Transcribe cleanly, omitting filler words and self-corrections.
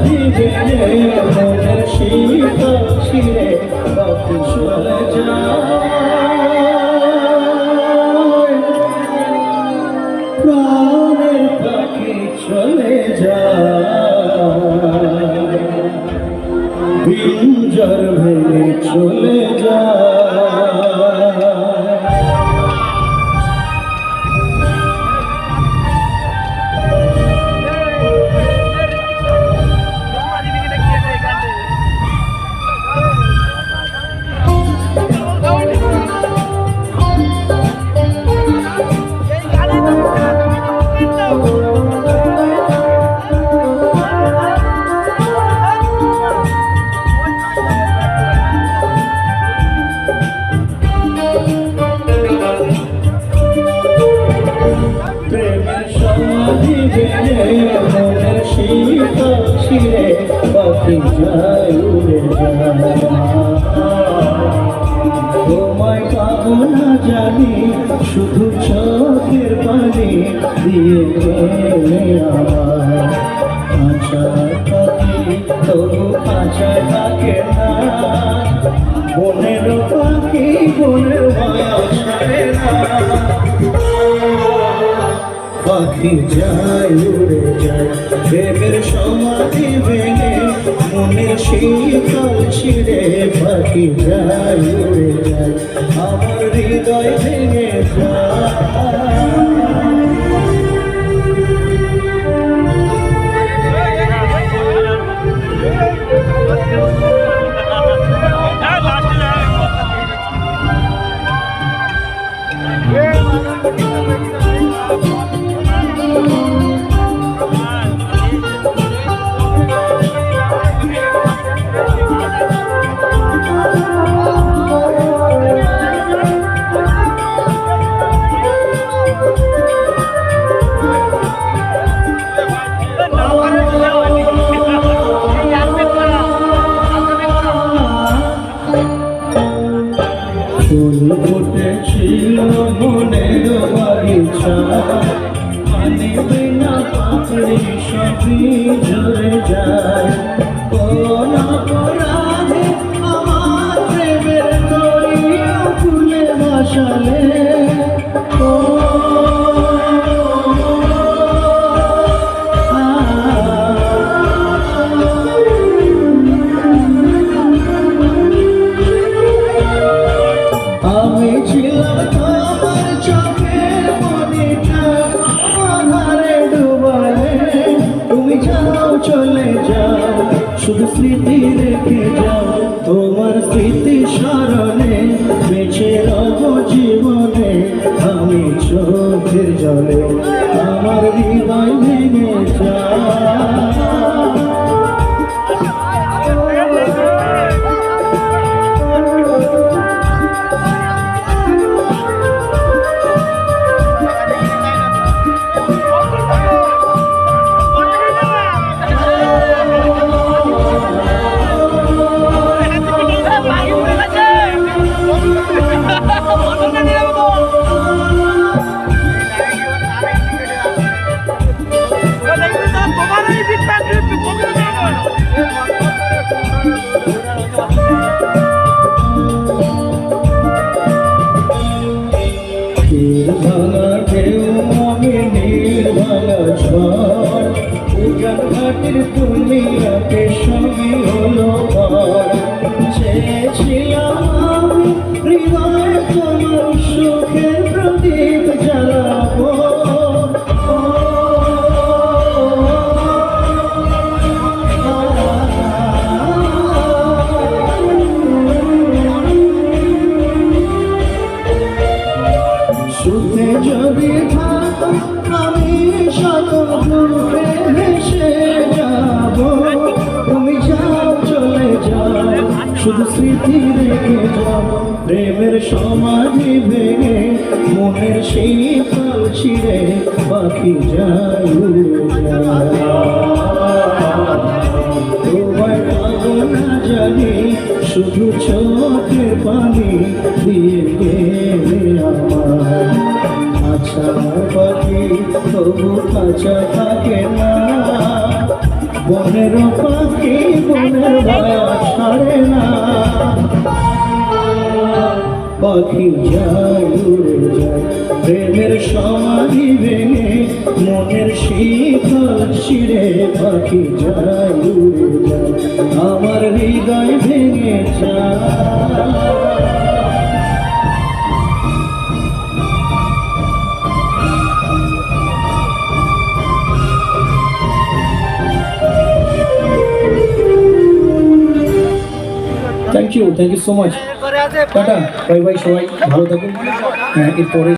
সমাধি ভেঙে মনের শীতল ছিঁড়ে পাখি চলে যায়, প্রাণের পাখি চলে যায়, পিঞ্জর ভেঙে চলে যায়। মনের শীতল ছিঁড়ে পাখি যায় উড়ে যায়, তোমায় পাবো না জানি শুধু চোখের পানি দিয়ে গেলে আমার খাঁচায় পাখি তবু খাঁচায় থাকে না, বনের পাখি বনের মায়া ছাড়ে না, পাখি যায় উড়ে যায়, প্রেমের সমাধি ভেঙে মনের শীতল ছিঁড়ে পাখি যায় উড়ে যায়, আমার হৃদয় ভেঙে যায়। ফুল ফুটেছিল মনের বাগিচা, পানি বিনা পাপড়ি সবই ঝরে যায়, কোন অপরাধে আমার প্রেমের দরিয়া ফুলে ভাসালে, আমি ছিলাম তোমার চোখের মনিটা, আধারে ডুবালে তুমি যাও চলে যাও, শুধু স্মৃতি রেখে যাও, তোমার স্মৃতি স্মরণে বেঁচে রব জীবনে, আমি চোখের জলে আমার হৃদয় ভেঙে যায়। ভাঙা ঢেউ আমি নির্ভাঙা ঝড়, উজান ঘাটের দুনিয়াতে সবই হলো পার, চেয়েছিলাম আমি হৃদয়ে তোমার সুখের প্রদীপ জ্বালাবো, সুখে যদি থাকো আমি শত দূরে ভেসে যাব, তুমি যাও চলে যাও শুধু স্মৃতি রেখে যাও, প্রেমের সমাধি ভেঙে মনের শীতল ছিঁড়ে পাখি যায় উড়ে যায়, তোমায় পাবো না জানি শুধু চোখের পানি দিয়ে গেলে আমার খাঁচা পাখি তবু খাঁচা থাকে না, বনের পাখি বনের মায়া ছাড়ে না, পাখি যায় উড়ে যায় প্রেমের সমাধি ভেঙে, মনের শিখা ছিঁড়ে পাখি যায় উড়ে যায়, আমার হৃদয় ভেঙে যায়। Thank you so much. Tata, bye bye, সবাই ভালো থাকুন। এরপরে